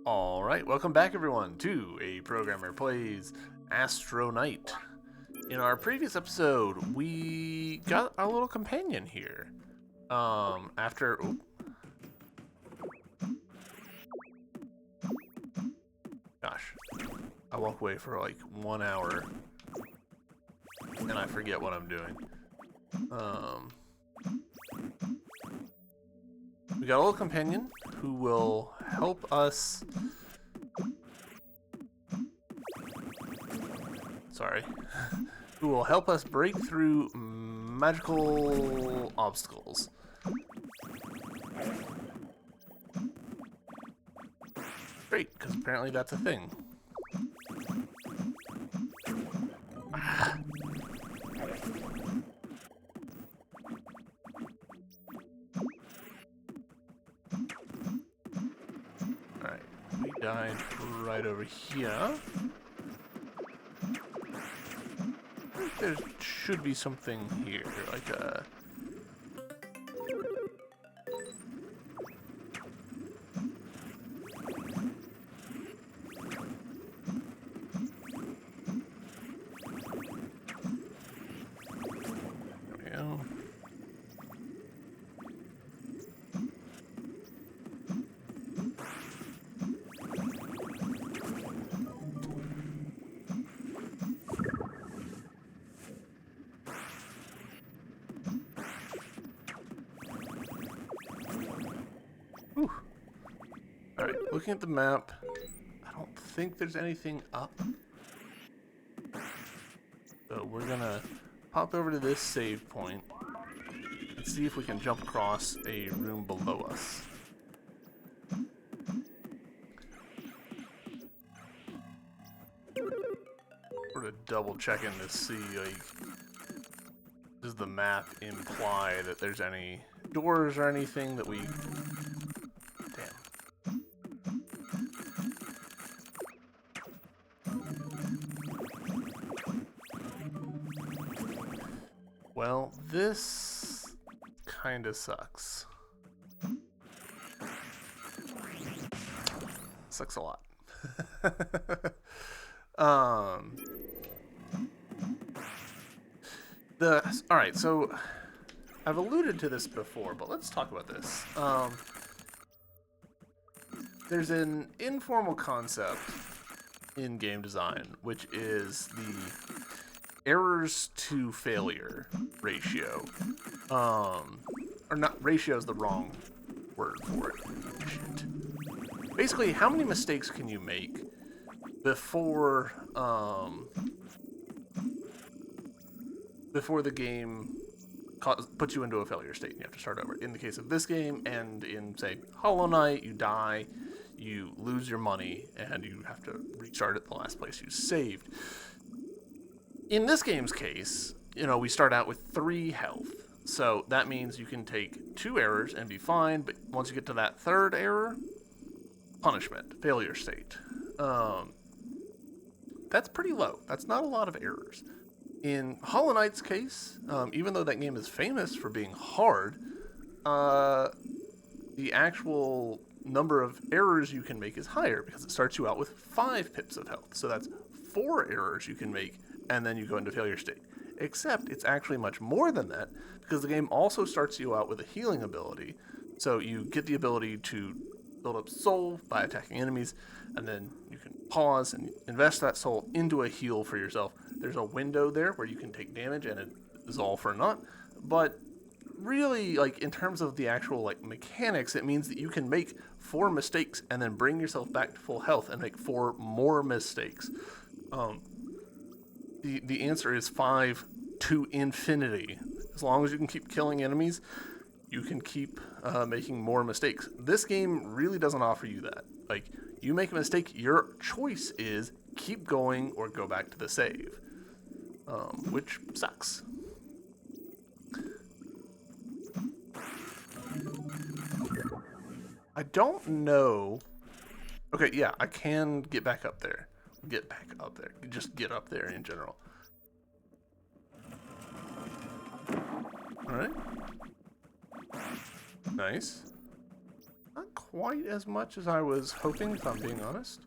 Alright, welcome back everyone to A Programmer Plays Astronite. In our previous episode, we got our little companion here. After... Oop, gosh. I walk away for like 1 hour, and I forget what I'm doing. We got a little companion who will help us... Sorry. Who will help us break through magical obstacles. Great, because apparently that's a thing. Alright, we died right over here. There should be something here, like a... There we go. Whew. Alright, looking at the map, I don't think there's anything up. So we're gonna pop over to this save point and see if we can jump across a room below us. Sort of double checking to see, like, does the map imply that there's any doors or anything that we... Well, this kind of sucks. Sucks a lot. Alright, so I've alluded to this before, but let's talk about this. There's an informal concept in game design, which is the errors to failure ratio. Or not, ratio is the wrong word for it. Shit. Basically, how many mistakes can you make before the game puts you into a failure state and you have to start over? In the case of this game, and in, say, Hollow Knight, you die, you lose your money, and you have to restart at the last place you saved. In this game's case, you know, we start out with 3 health. So that means you can take 2 errors and be fine, but once you get to that 3rd error, punishment, failure state. That's pretty low. That's not a lot of errors. In Hollow Knight's case, even though that game is famous for being hard, the actual number of errors you can make is higher because it starts you out with 5 pips of health. So that's 4 errors you can make, and then you go into failure state. Except it's actually much more than that, because the game also starts you out with a healing ability. So you get the ability to build up soul by attacking enemies, and then you can pause and invest that soul into a heal for yourself. There's a window there where you can take damage, and it is all for naught. But really, like, in terms of the actual, like, mechanics, it means that you can make 4 mistakes and then bring yourself back to full health and make 4 more mistakes. The answer is 5 to infinity. As long as you can keep killing enemies, you can keep making more mistakes. This game really doesn't offer you that. Like, you make a mistake, your choice is keep going or go back to the save, which sucks. I don't know. Okay, yeah, I can get back up there. Get back up there. Just get up there in general. Alright. Nice. Not quite as much as I was hoping, if I'm being honest.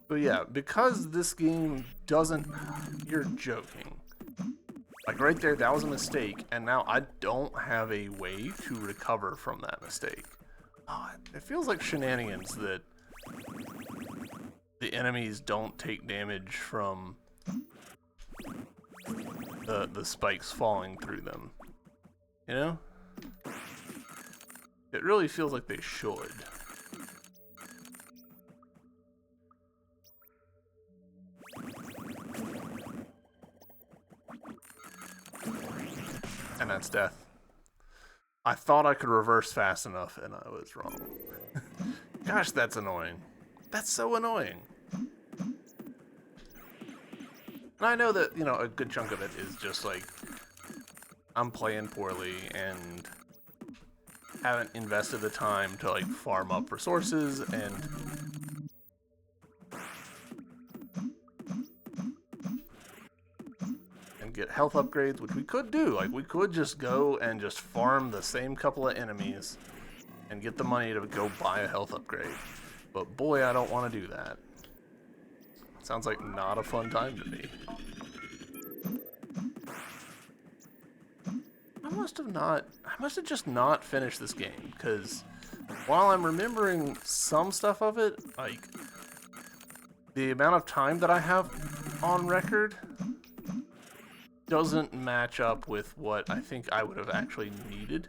But yeah, because this game doesn't... You're joking. Like right there, that was a mistake, and now I don't have a way to recover from that mistake. Oh, it feels like shenanigans that the enemies don't take damage from the spikes falling through them. You know? It really feels like they should. And that's death. I thought I could reverse fast enough, and I was wrong. Gosh, that's annoying. That's so annoying. And I know that, you know, a good chunk of it is just like, I'm playing poorly and haven't invested the time to like farm up resources and get health upgrades, which we could do. Like, we could just go and just farm the same couple of enemies and get the money to go buy a health upgrade. But boy, I don't want to do that. Sounds like not a fun time to me. I must have just not finished this game, because while I'm remembering some stuff of it, like, the amount of time that I have on record doesn't match up with what I think I would have actually needed.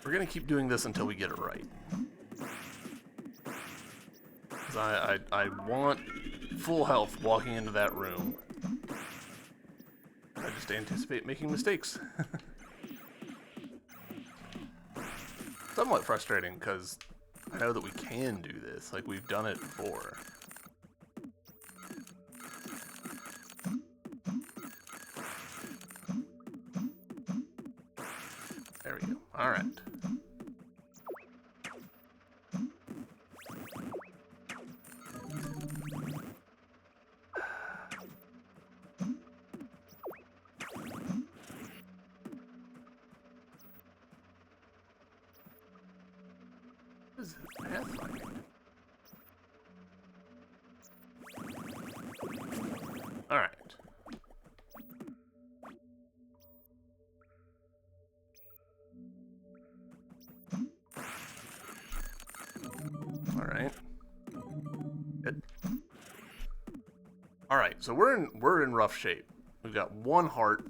We're gonna keep doing this until we get it right. Because I want full health walking into that room. I just anticipate making mistakes. Somewhat frustrating, because I know that we can do this. Like, we've done it before. There we go. Alright. What is this pathfinding? Alright. Alright. Good. Alright, so we're in rough shape. We've got one heart.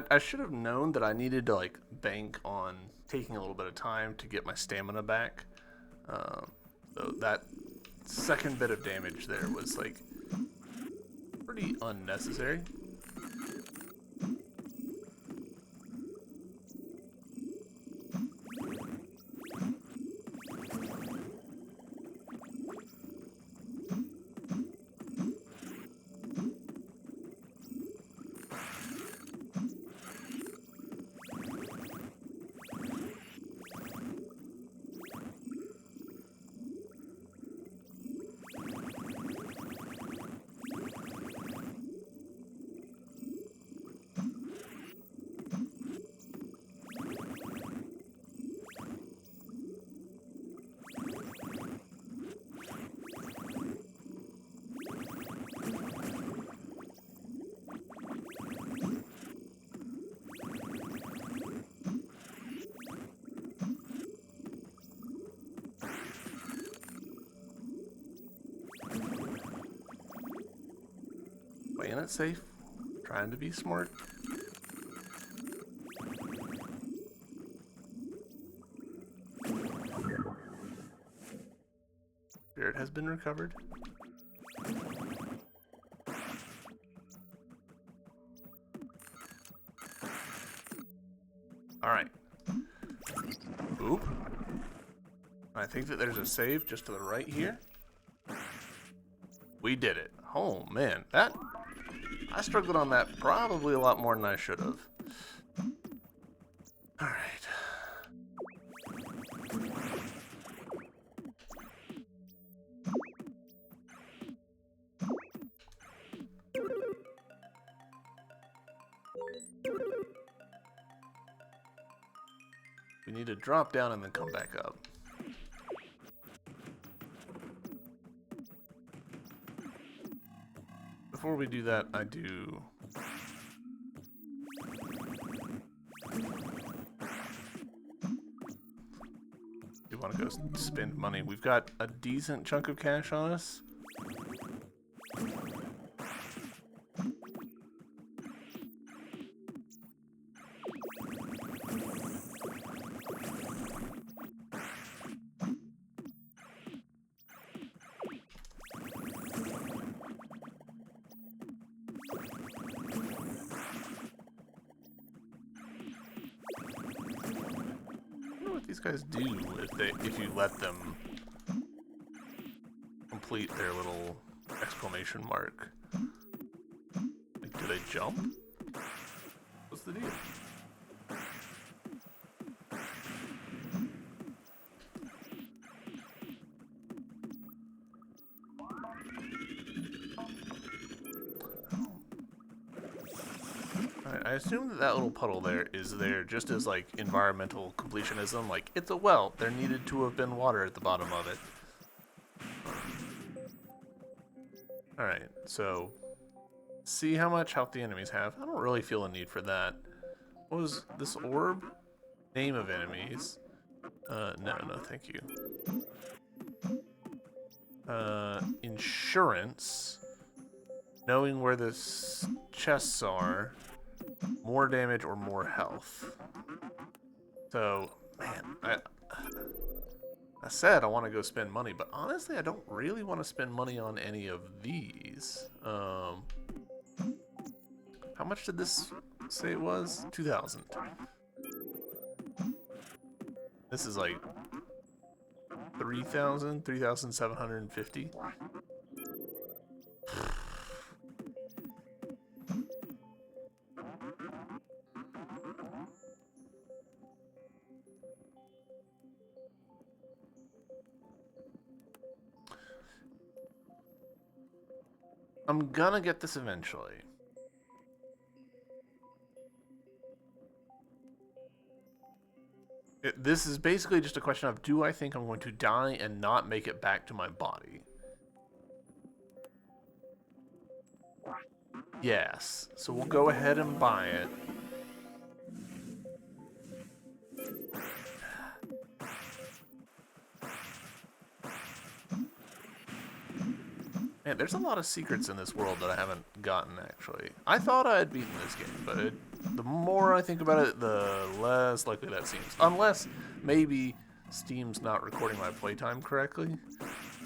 I should have known that I needed to like bank on taking a little bit of time to get my stamina back. So that second bit of damage there was like pretty unnecessary. Playing it safe, trying to be smart. Spirit has been recovered. Alright. Oop. I think that there's a save just to the right here. We did it. Oh man, that... I struggled on that probably a lot more than I should have. Alright. We need to drop down and then come back up. Before we do that, I do... You want to go spend money. We've got a decent chunk of cash on us. These guys do if you let them complete their little exclamation mark. Like, do they jump? What's the deal? I assume that little puddle there is there just as, like, environmental completionism. Like, it's a well. There needed to have been water at the bottom of it. Alright, so... see how much health the enemies have. I don't really feel a need for that. What was this orb? Name of enemies. No, thank you. Insurance. Knowing where the chests are. More damage or more health. So, man, I said I want to go spend money, but honestly, I don't really want to spend money on any of these. How much did this say it was? 2,000. This is like 3,000, 3,750. I'm gonna get this eventually. This is basically just a question of, do I think I'm going to die and not make it back to my body? Yes. So we'll go ahead and buy it. Man, there's a lot of secrets in this world that I haven't gotten, actually. I thought I had beaten this game, but the more I think about it, the less likely that seems. Unless, maybe, Steam's not recording my playtime correctly.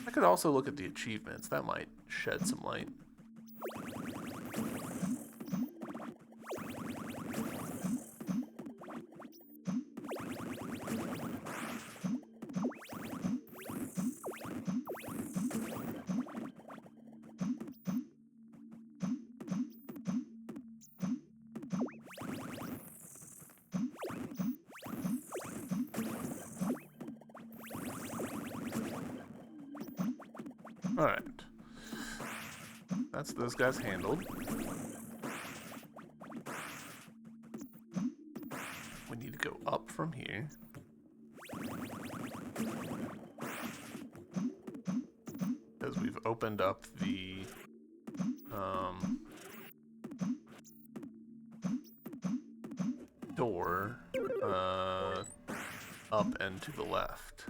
I could also look at the achievements. That might shed some light. Alright. That's those guys handled. We need to go up from here. Because we've opened up the door up and to the left.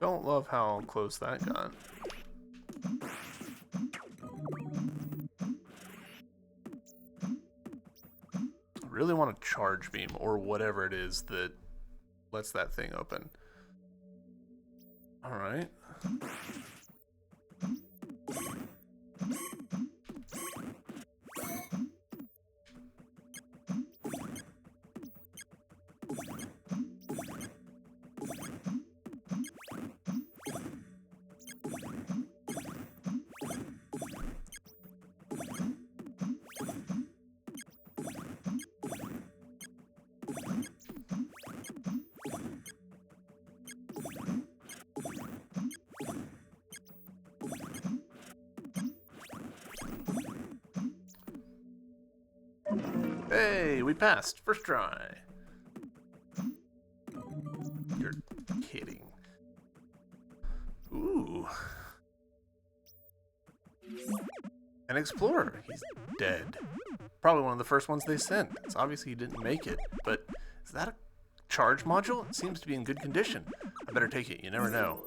Don't love how close that got. I really want a charge beam or whatever it is that lets that thing open. Alright. Hey, we passed. First try. You're kidding. Ooh. An explorer. He's dead. Probably one of the first ones they sent. It's obvious he didn't make it. But is that a charge module? It seems to be in good condition. I better take it. You never know.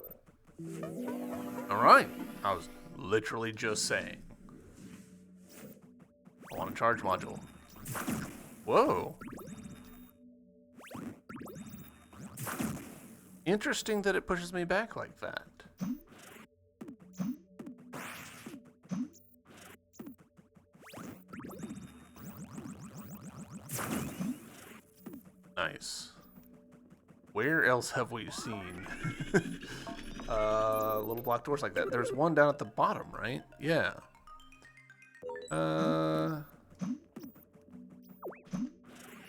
Alright. I was literally just saying. I want a charge module. Whoa. Interesting that it pushes me back like that. Nice. Where else have we seen little block doors like that? There's one down at the bottom, right? Yeah.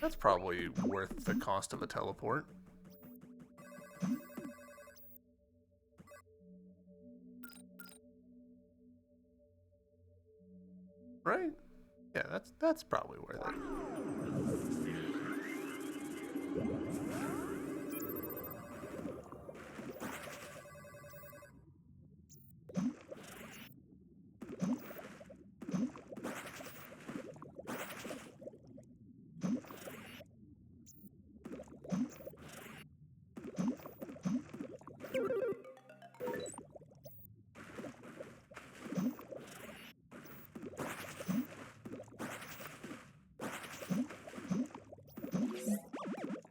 That's probably worth the cost of a teleport. Right? Yeah, that's probably worth it.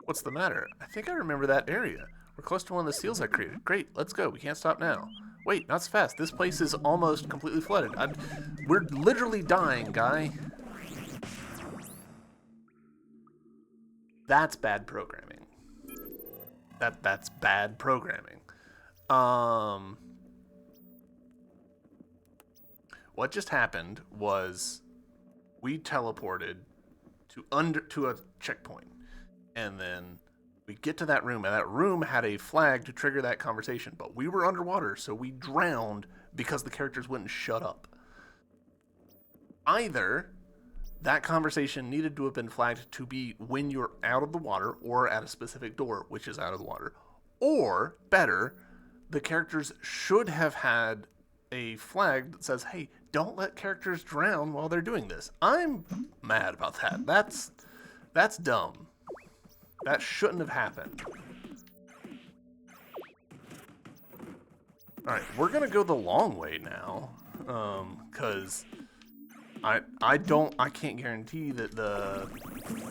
What's the matter? I think I remember that area. We're close to one of the seals I created. Great, let's go. We can't stop now. Wait, not so fast. This place is almost completely flooded. We're literally dying, guy. That's bad programming. That's bad programming. What just happened was we teleported to a checkpoint. And then we get to that room, and that room had a flag to trigger that conversation. But we were underwater, so we drowned because the characters wouldn't shut up. Either that conversation needed to have been flagged to be when you're out of the water or at a specific door, which is out of the water. Or, better, the characters should have had a flag that says, hey, don't let characters drown while they're doing this. I'm mad about that. That's dumb. That shouldn't have happened. Alright, we're gonna go the long way now. Cause I can't guarantee that the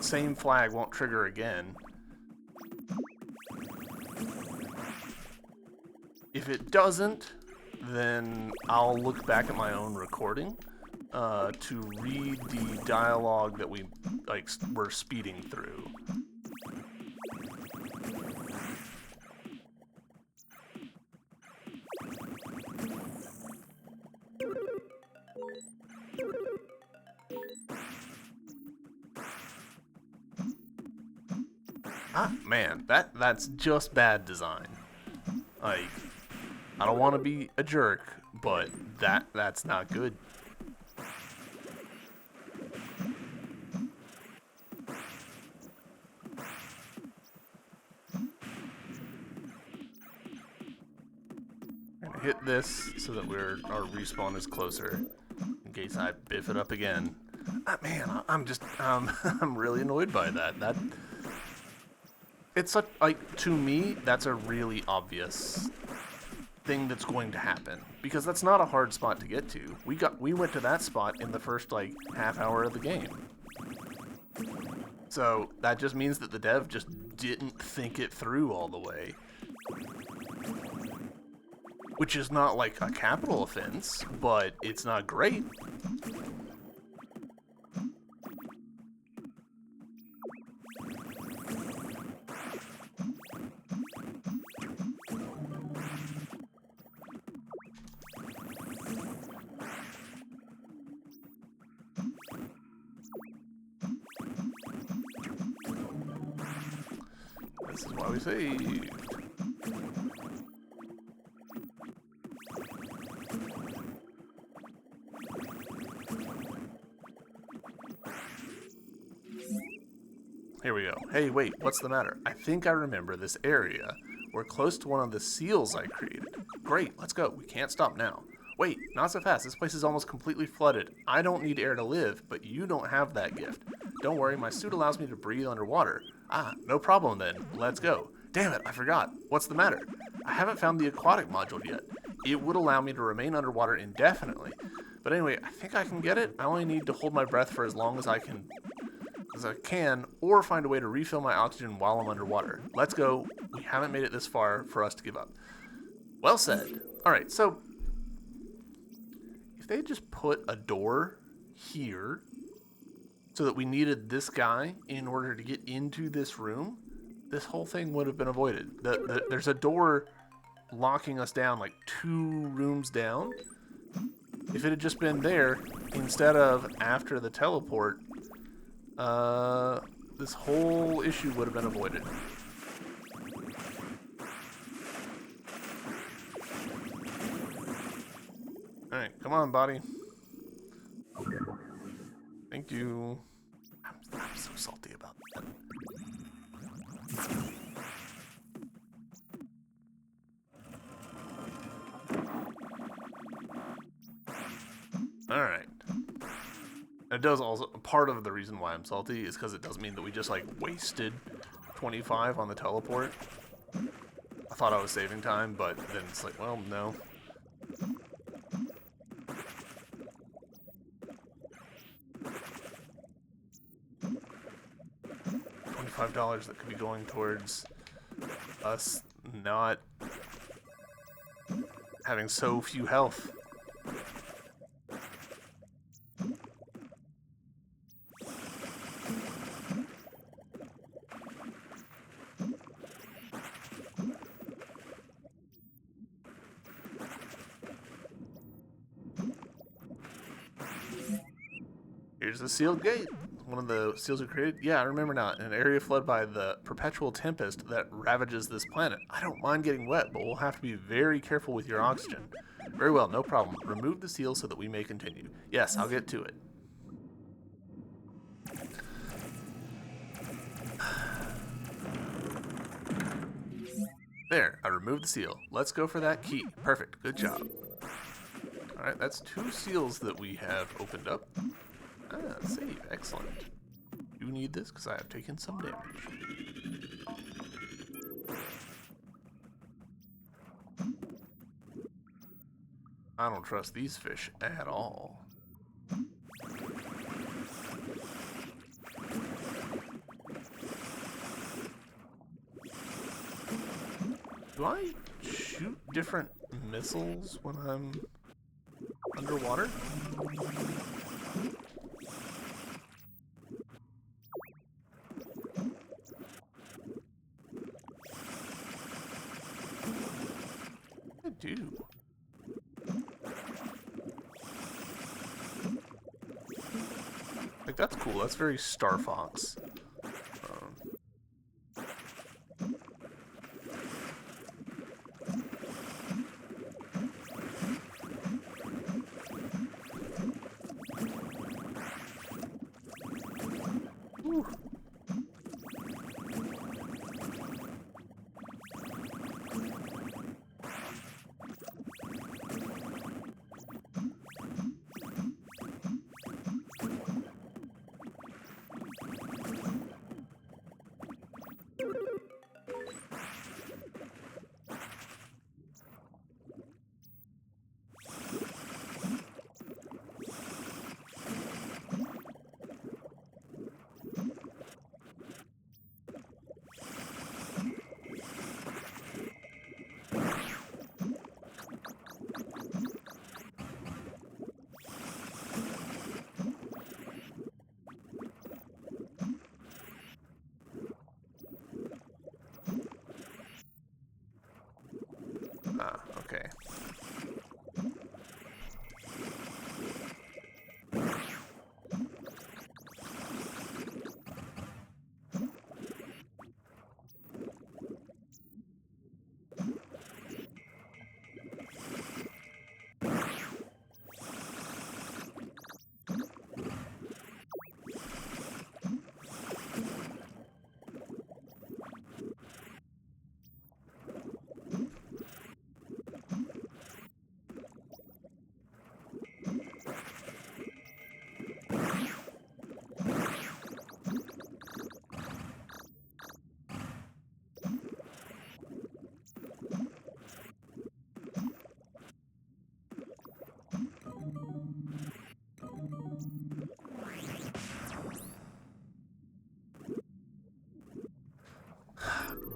same flag won't trigger again. If it doesn't, then I'll look back at my own recording to read the dialogue that we're speeding through. Ah, man, that's just bad design. Like, I don't want to be a jerk, but that's not good. I'm gonna hit this so that our respawn is closer, in case I biff it up again. Ah, man, I'm really annoyed by that. It's to me, that's a really obvious thing that's going to happen, because that's not a hard spot to get to. We went to that spot in the first half hour of the game. So that just means that the dev just didn't think it through all the way. Which is not a capital offense, but it's not great. This is why we saved. Here we go. Hey, wait, what's the matter? I think I remember this area. We're close to one of the seals I created. Great, let's go. We can't stop now. Wait, not so fast. This place is almost completely flooded. I don't need air to live, but you don't have that gift. Don't worry, my suit allows me to breathe underwater. Ah, no problem then. Let's go. Damn it, I forgot. What's the matter? I haven't found the aquatic module yet. It would allow me to remain underwater indefinitely. But anyway, I think I can get it. I only need to hold my breath for as long as I can, or find a way to refill my oxygen while I'm underwater. Let's go. We haven't made it this far for us to give up. Well said. All right, so if they had just put a door here so that we needed this guy in order to get into this room, this whole thing would have been avoided. There's a door locking us down like 2 rooms down. If it had just been there instead of after the teleport, this whole issue would have been avoided. Alright, come on, body. Thank you. I'm so salty about that. Alright. It does also, part of the reason why I'm salty is because it does mean that we just like wasted 25 on the teleport. I thought I was saving time, but then it's like, well, no. $25 that could be going towards us not having so few health. Here's the sealed gate. One of the seals we created. Yeah, I remember now. An area flooded by the perpetual tempest that ravages this planet. I don't mind getting wet, but we'll have to be very careful with your oxygen. Very well, no problem. Remove the seal so that we may continue. Yes, I'll get to it. There, I removed the seal. Let's go for that key. Perfect, good job. Alright, that's 2 seals that we have opened up. Ah, save. Excellent. You need this because I have taken some damage. I don't trust these fish at all. Do I shoot different missiles when I'm underwater? I do. Like, that's cool. That's very Star Fox. Whew.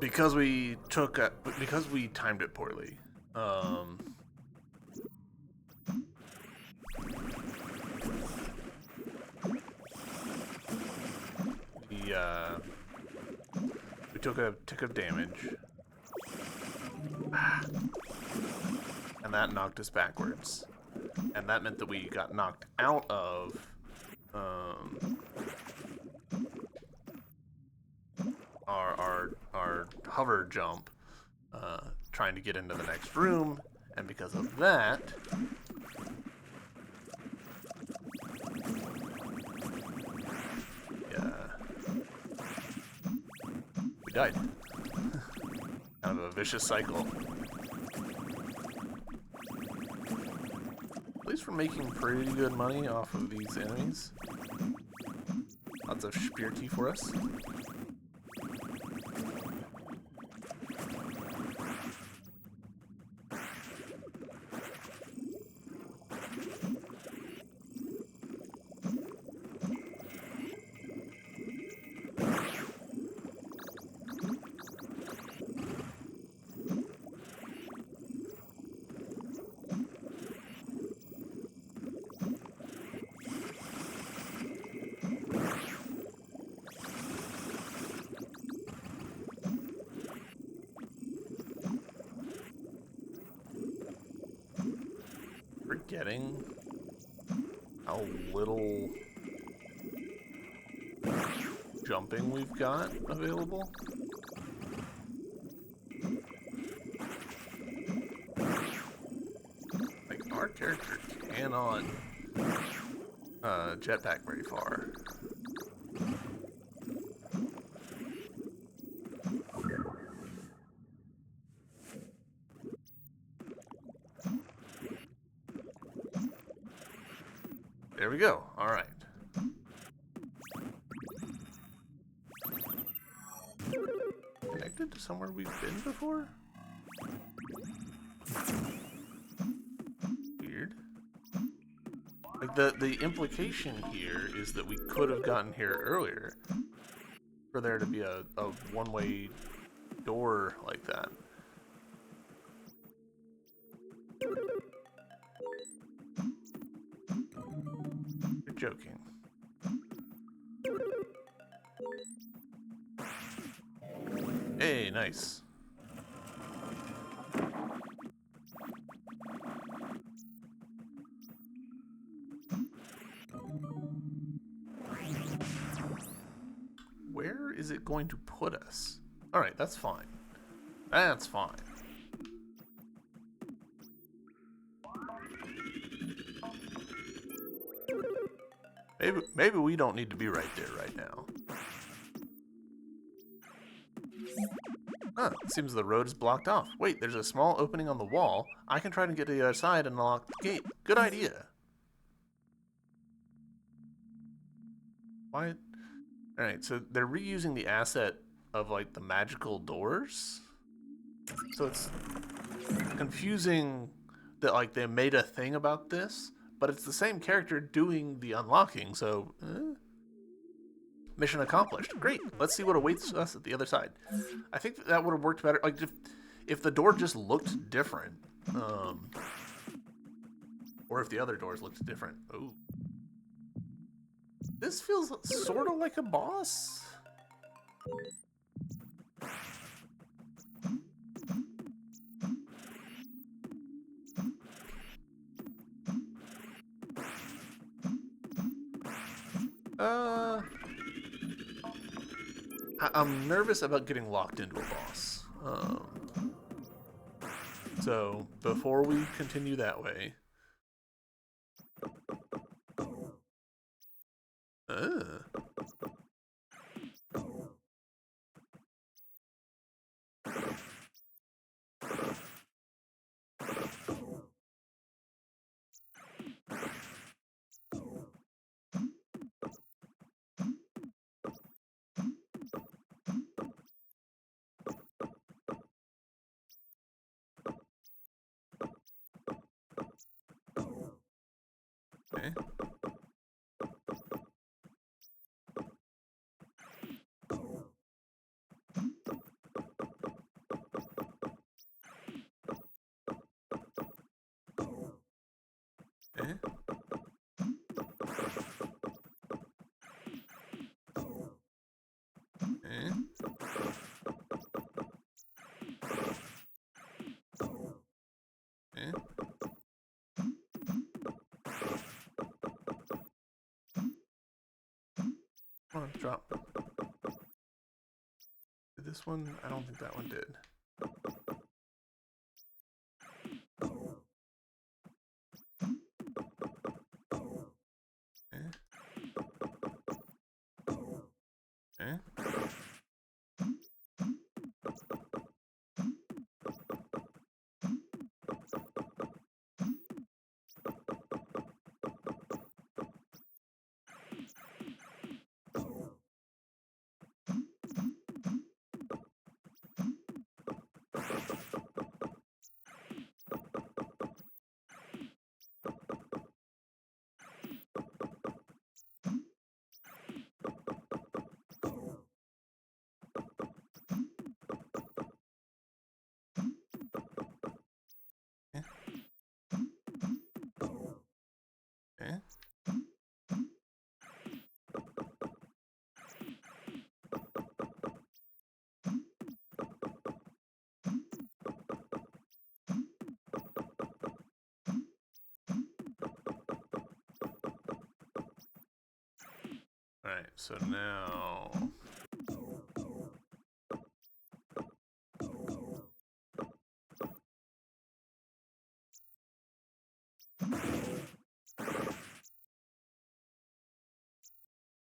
because we timed it poorly. We took a tick of damage, and that knocked us backwards, and that meant that we got knocked out of our hover jump, trying to get into the next room, and because of that, we died. Kind of a vicious cycle. At least we're making pretty good money off of these enemies. Lots of spear key for us. Forgetting how little jumping we've got available. Like, our character cannot jetpack very far. There we go. All right. Connected to somewhere we've been before? Weird. Like, the implication here is that we could have gotten here earlier for there to be a one-way door like that. You're joking. Hey, nice. Where is it going to put us? Alright, that's fine. That's fine. Maybe we don't need to be right there right now. Huh, seems the road is blocked off. Wait, there's a small opening on the wall. I can try to get to the other side and unlock the gate. Good idea. Why? Alright, so they're reusing the asset of, like, the magical doors? So it's confusing that, like, they made a thing about this, but it's the same character doing the unlocking, so... Mission accomplished. Great. Let's see what awaits us at the other side. I think that would have worked better. Like, if the door just looked different, or if the other doors looked different. Oh, this feels sort of like a boss. I'm nervous about getting locked into a boss. So, before we continue that way... Okay. Okay. Come on, drop. Did this one? I don't think that one did. Okay. Okay. Okay. Alright, so now...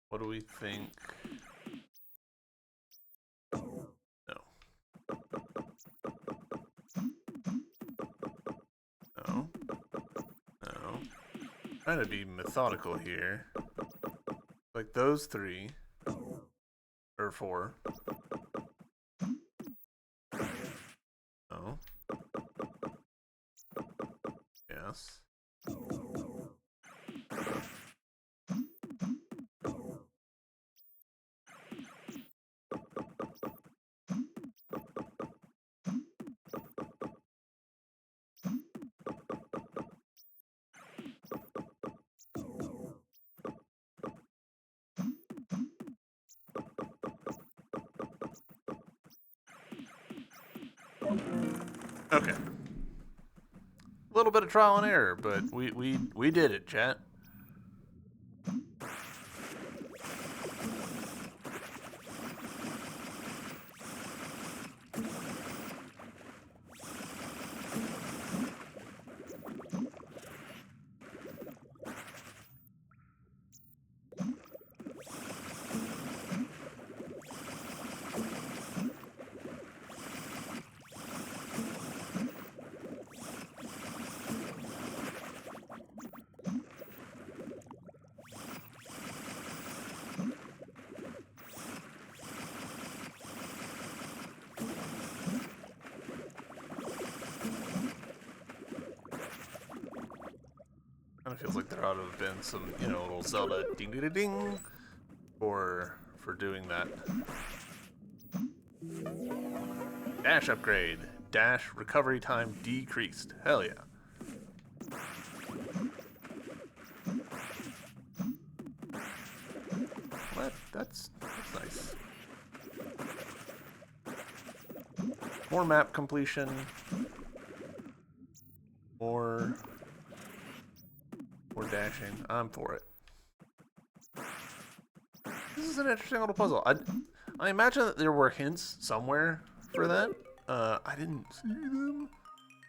What do we think? No. No. No. Trying to be methodical here. Like those three. Or four. No. Yes. Okay. A little bit of trial and error, but we did it, chat. Kind of feels like there ought to have been some, you know, little Zelda ding ding ding for doing that. Dash upgrade. Dash recovery time decreased. Hell yeah. What? That's nice. More map completion. More dashing. I'm for it. This is an interesting little puzzle. I imagine that there were hints somewhere for that. I didn't see them,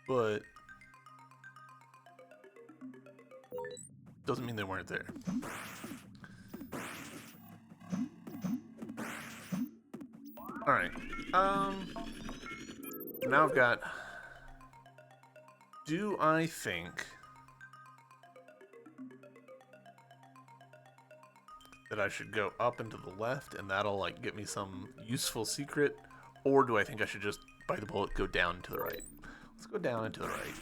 but doesn't mean they weren't there. All right. Now I've got. Do I think that I should go up and to the left and that'll like get me some useful secret, or do I think I should just bite the bullet, go down and to the right? Let's go down and to the right.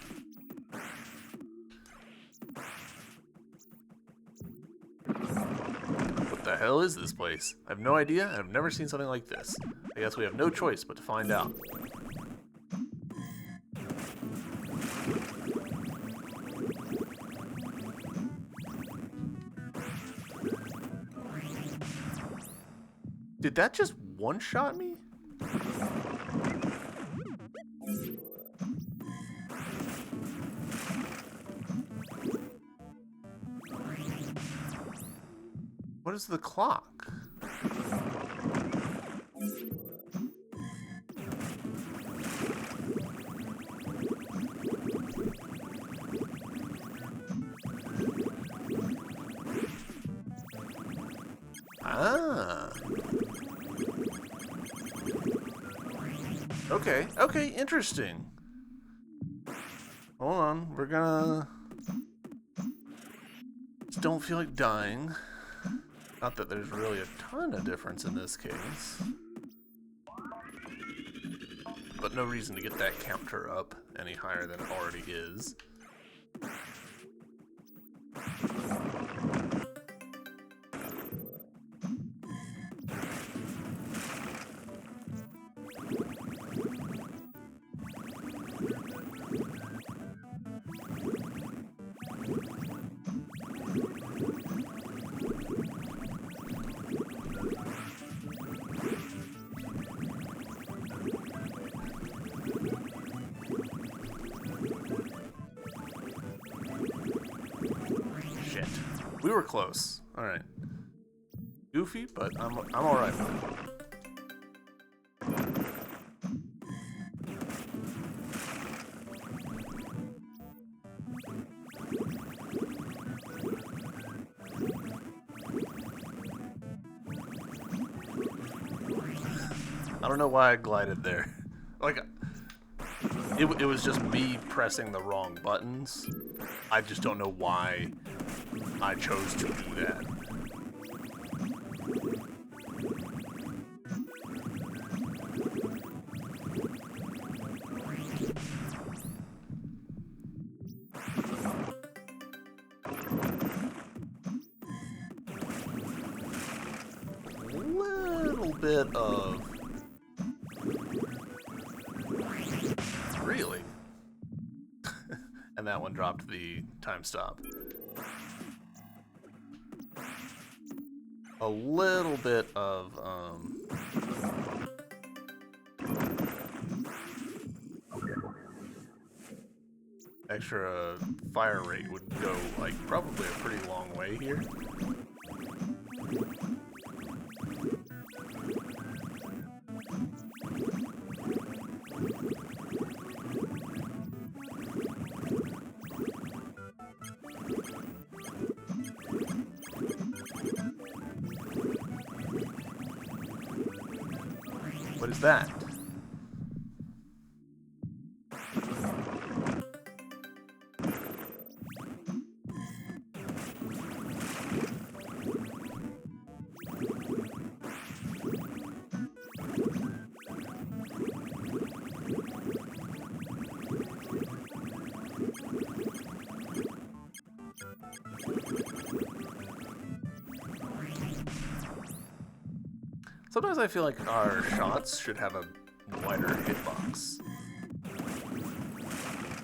What the hell is this place? I have no idea. I've never seen something like this. I guess we have no choice but to find out. Did that just one-shot me? What is the clock? Ah. Okay, okay, interesting. Hold on, we're gonna... Just don't feel like dying. Not that there's really a ton of difference in this case. But no reason to get that counter up any higher than it already is. We were close. All right. Goofy, but I'm all right with it. I don't know why I glided there. Like, it was just me pressing the wrong buttons. I just don't know why I chose to do that. Little bit of... Really? And that one dropped the time stop. A little bit of, extra fire rate would go, like, probably a pretty long way here. What is that? Sometimes I feel like our shots should have a wider hitbox.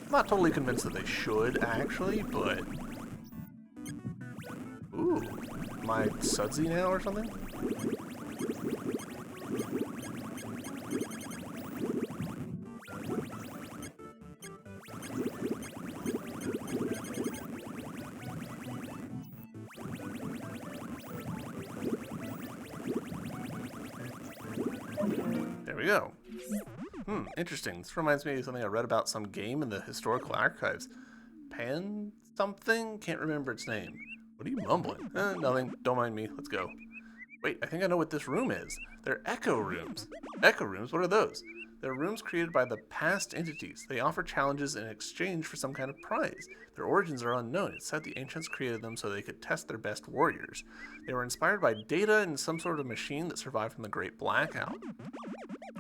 I'm not totally convinced that they should, actually, but... Ooh, am I sudsy now or something? There we go. Interesting. This reminds me of something I read about some game in the historical archives. Pan something? Can't remember its name. What are you mumbling? Nothing. Don't mind me. Let's go. Wait, I think I know what this room is. They're echo rooms. Echo rooms? What are those? They're rooms created by the past entities. They offer challenges in exchange for some kind of prize. Their origins are unknown. It's said the ancients created them so they could test their best warriors. They were inspired by data in some sort of machine that survived from the Great Blackout.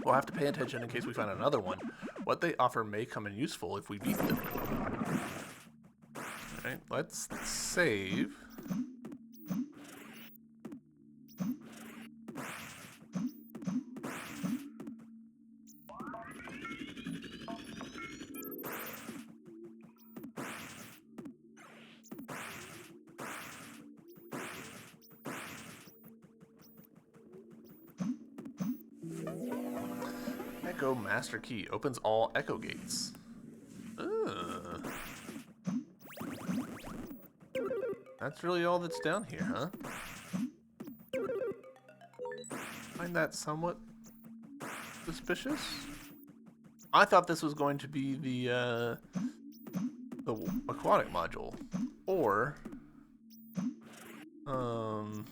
We'll have to pay attention in case we find another one. What they offer may come in useful if we beat them. Alright, let's save. Echo Master Key opens all Echo gates. That's really all that's down here, huh? Find that somewhat suspicious. I thought this was going to be the aquatic module, or come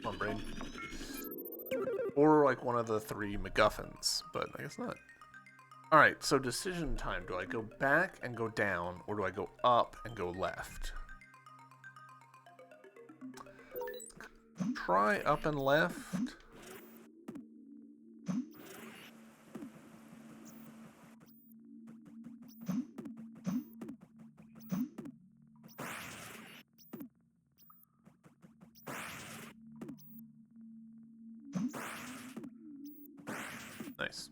on, brain. Or like one of the 3 MacGuffins, but I guess not. Alright, so decision time. Do I go back and go down, or do I go up and go left? Try up and left. Nice.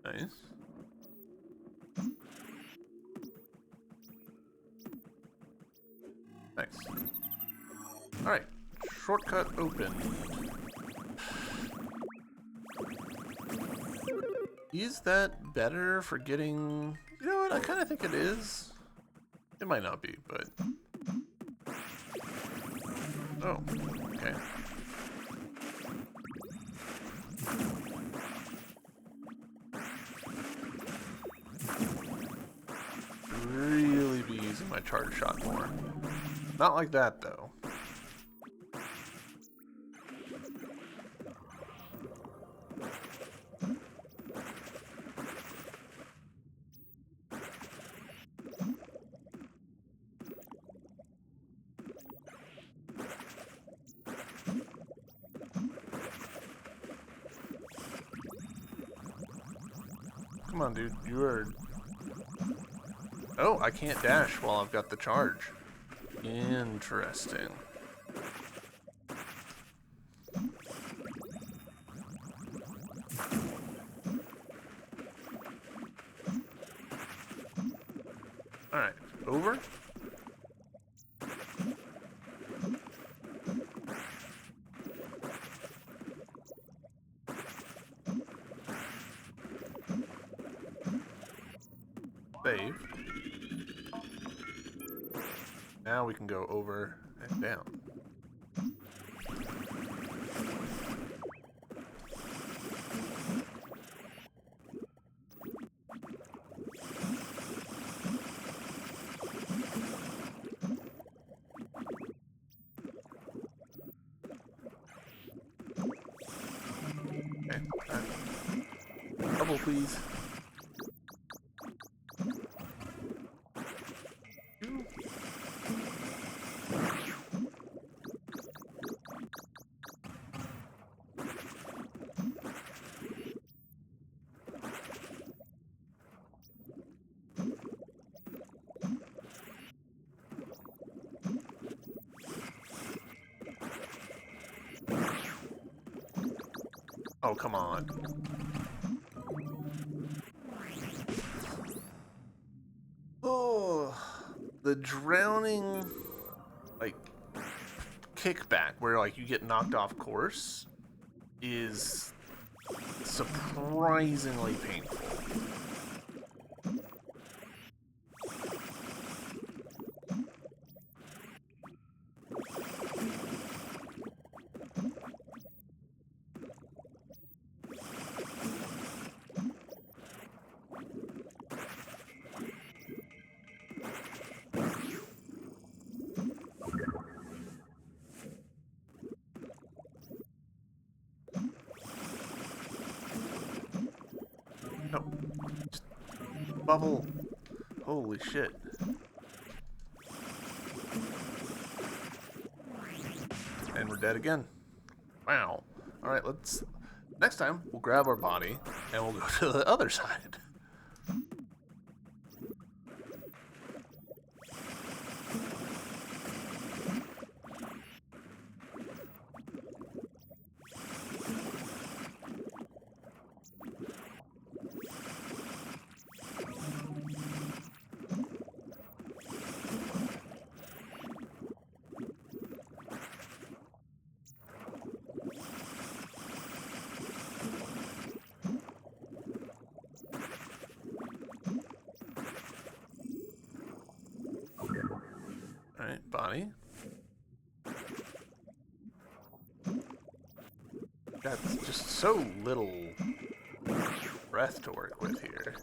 Nice. Nice. Alright. Shortcut open. Is that better for getting... You know what? I kind of think it is. It might not be, but... Oh, okay. Really be using my charge shot more. Not like that, though. Come on, dude. You are... Oh, I can't dash while I've got the charge. Interesting. Alright, over. Save. Now we can go over and down. Okay. Double, please. Oh, come on. Oh, the drowning, like, kickback where, like, you get knocked off course is surprisingly painful. No. Just bubble. Holy shit. And we're dead again. Wow. Alright, let's... Next time, we'll grab our body, and we'll go to the other side. Bonnie. Got just so little breath to work with here.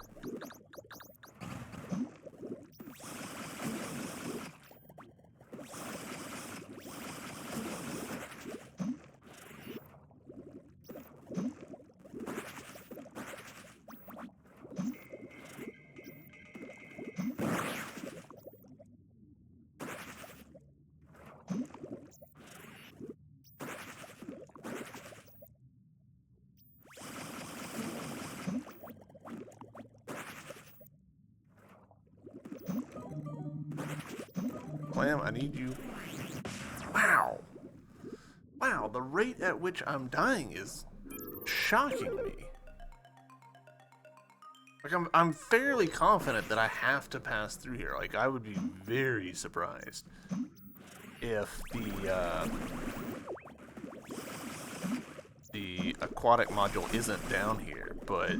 Clam, I need you. Wow. Wow, the rate at which I'm dying is shocking me. Like, I'm fairly confident that I have to pass through here. Like, I would be very surprised if the aquatic module isn't down here, but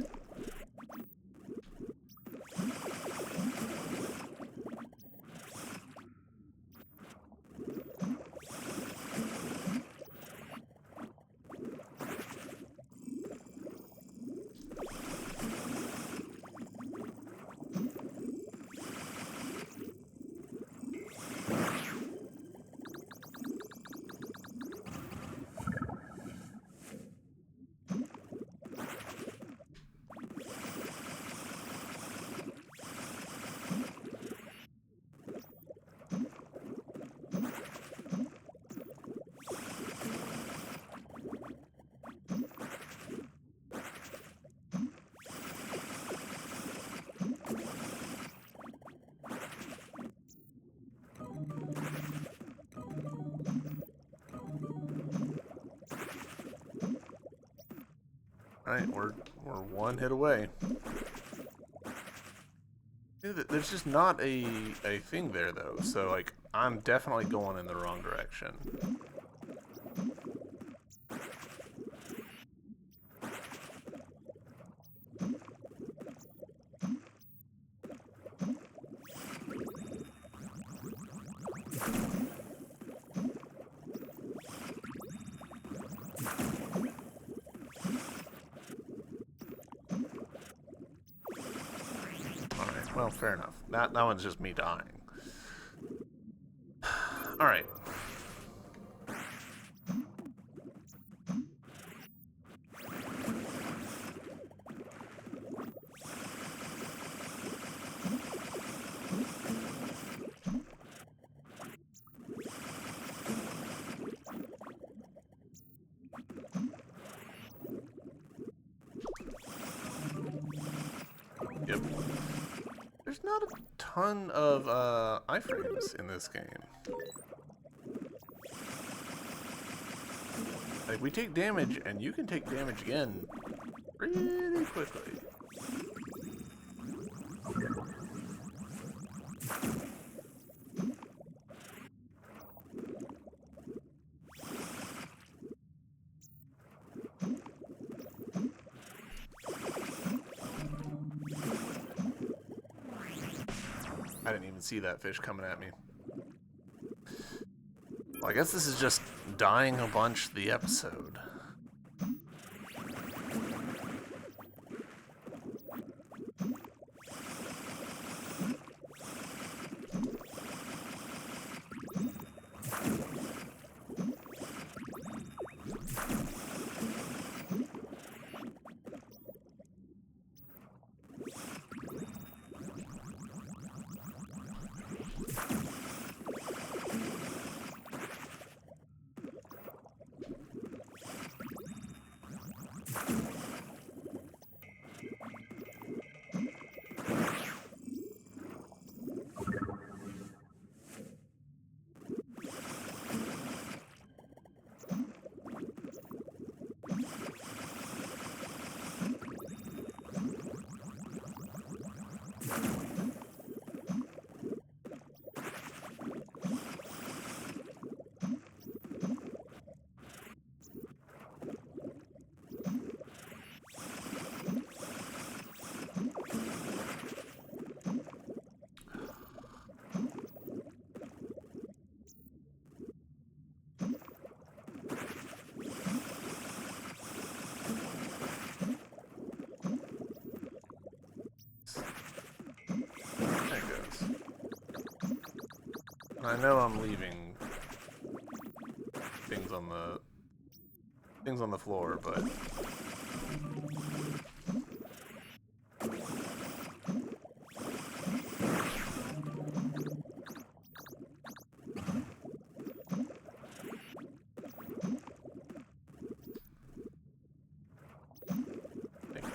alright, we're one hit away. There's just not a thing there, though, so, like, I'm definitely going in the wrong direction. Well, fair enough. That one's just me dying. Alright. Yep. There's not a ton of iframes in this game. Like, we take damage, and you can take damage again pretty quickly. I didn't even see that fish coming at me. Well, I guess this is just dying a bunch the episode. I know I'm leaving things on the floor, but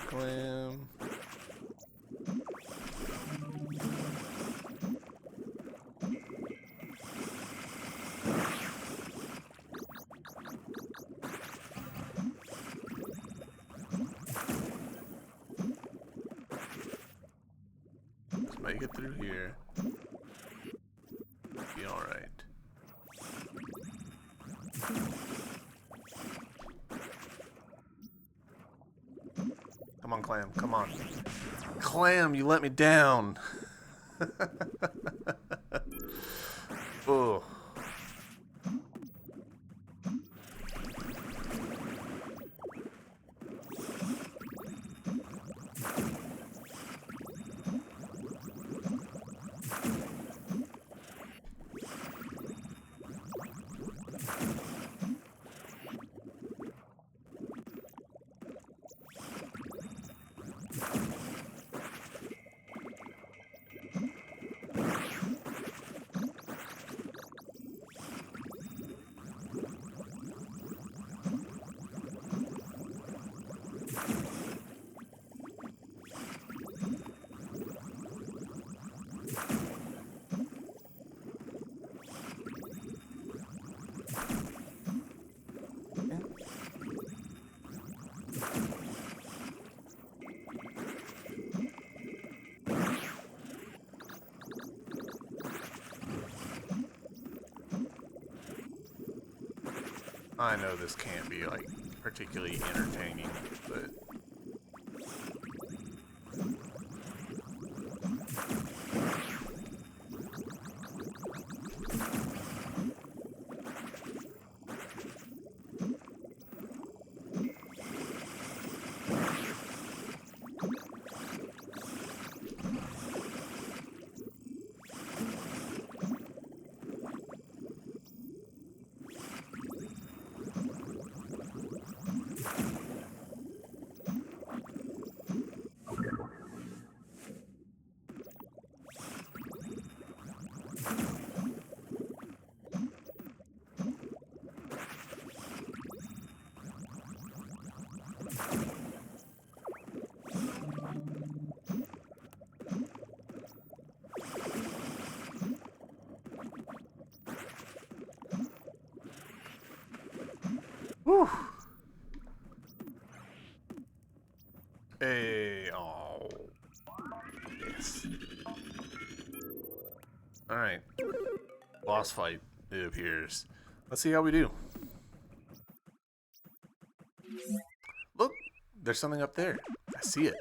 clam. Just make it through here. Be alright. Come on, Clam. Come on. Clam, you let me down. Oh. I know this can't be, like, particularly entertaining, but... Whew. Hey, oh. Yes. Alright. Boss fight, it appears. Let's see how we do. Look, there's something up there. I see it.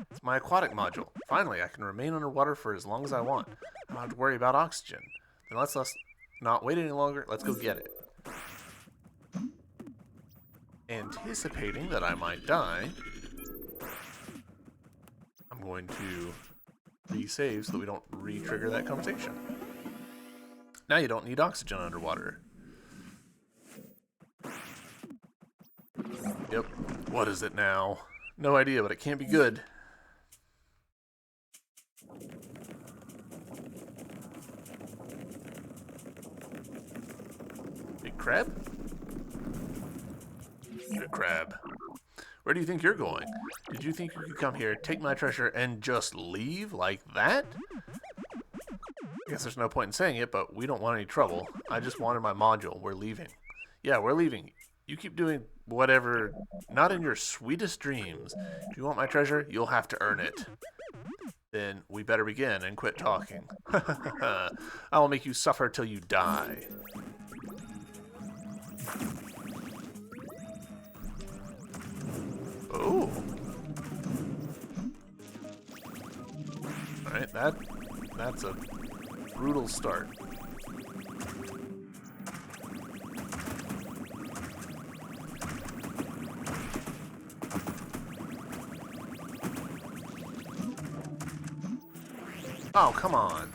It's my aquatic module. Finally, I can remain underwater for as long as I want. I don't have to worry about oxygen. Then let's not wait any longer. Let's go get it. Anticipating that I might die, I'm going to re-save so that we don't re-trigger that conversation. Now you don't need oxygen underwater. Yep. What is it now? No idea, but it can't be good. Big crab? Big crab. Where do you think you're going? Did you think you could come here, take my treasure, and just leave like that? I guess there's no point in saying it, but we don't want any trouble. I just wanted my module. We're leaving. Yeah, we're leaving. You keep doing whatever, not in your sweetest dreams. If you want my treasure, you'll have to earn it. Then we better begin and quit talking. I will make you suffer till you die. Oh. Alright, that's a brutal start. Oh, come on.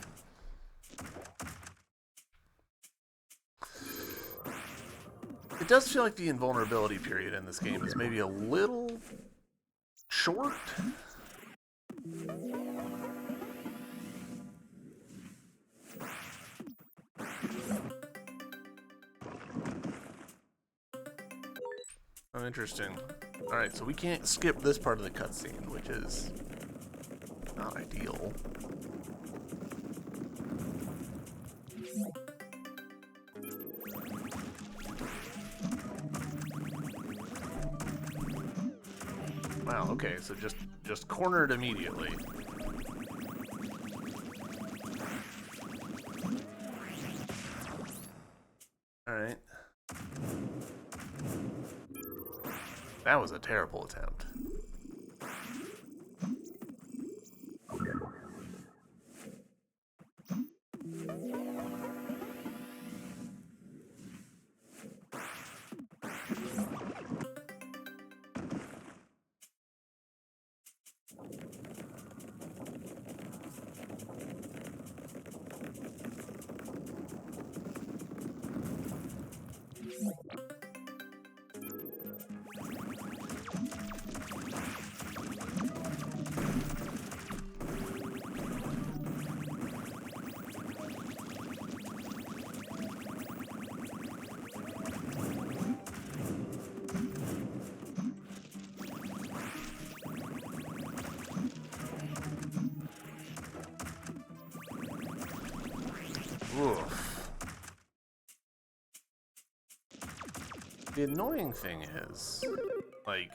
does feel like the invulnerability period in this game is maybe a little short. Oh, interesting. Alright, so we can't skip this part of the cutscene, which is not ideal. Wow, okay, so just cornered immediately. Alright. That was a terrible attempt. Oof. The annoying thing is, like,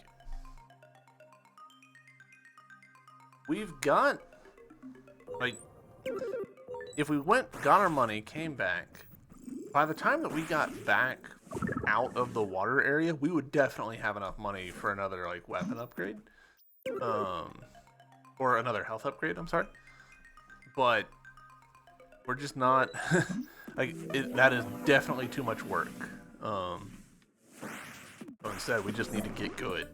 we've got, like, if we got our money, came back, by the time that we got back out of the water area, we would definitely have enough money for another, like, weapon upgrade. Or another health upgrade, I'm sorry. But we're just not, like, that is definitely too much work. So instead, we just need to get good.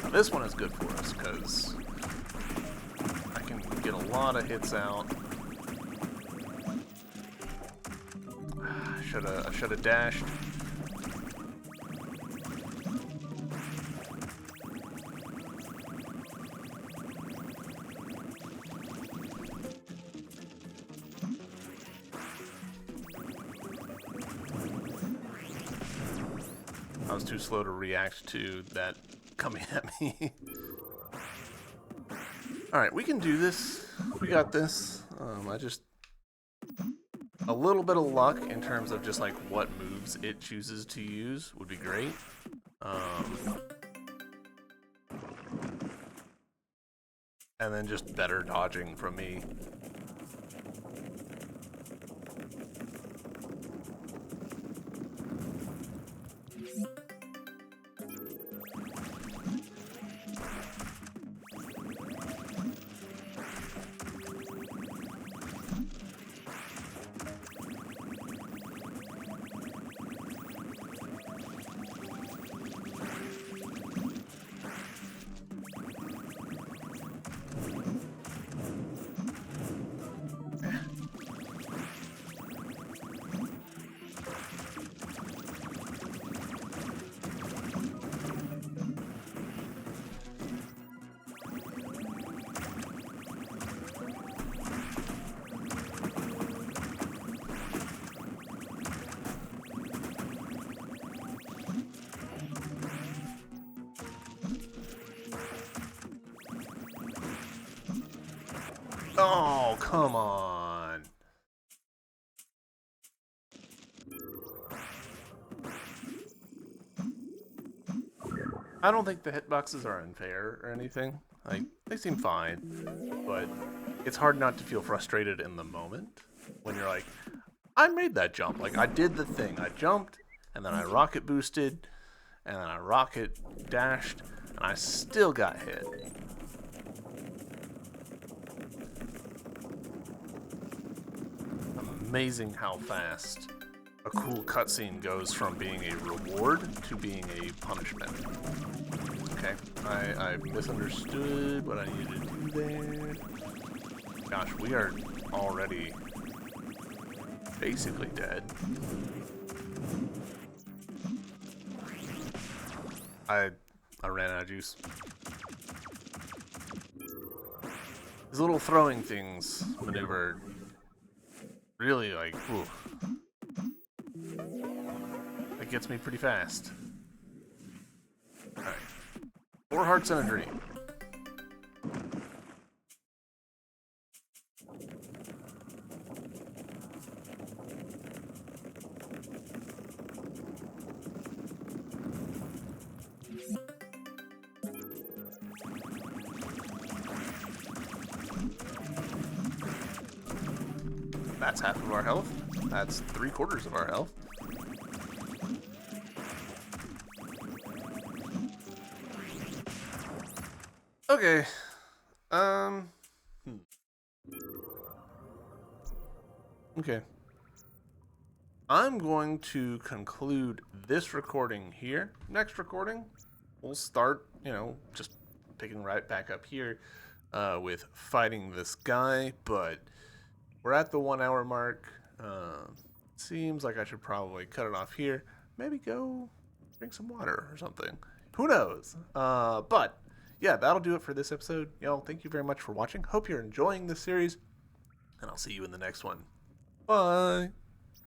Now, this one is good for us, because I can get a lot of hits out. I should have dashed. I was too slow to react to that coming at me. Alright, we can do this. We got this. A little bit of luck in terms of just like what moves it chooses to use would be great. And then just better dodging from me. Oh, come on. I don't think the hitboxes are unfair or anything. Like, they seem fine, but it's hard not to feel frustrated in the moment when you're like, I made that jump. Like, I did the thing. I jumped, and then I rocket boosted, and then I rocket dashed, and I still got hit. amazing how fast a cool cutscene goes from being a reward to being a punishment. Okay, I misunderstood what I needed to do there. Gosh, we are already basically dead. I ran out of juice. These little throwing things maneuver really like, ooh. It gets me pretty fast. Alright. 4 hearts and a dream. That's half of our health. That's 3/4 of our health. Okay. Okay. I'm going to conclude this recording here. Next recording, we'll start, just picking right back up here with fighting this guy, but we're at the 1 hour mark. Seems like I should probably cut it off here. Maybe go drink some water or something. Who knows? But yeah, that'll do it for this episode. Y'all, thank you very much for watching. Hope you're enjoying this series, and I'll see you in the next one. Bye.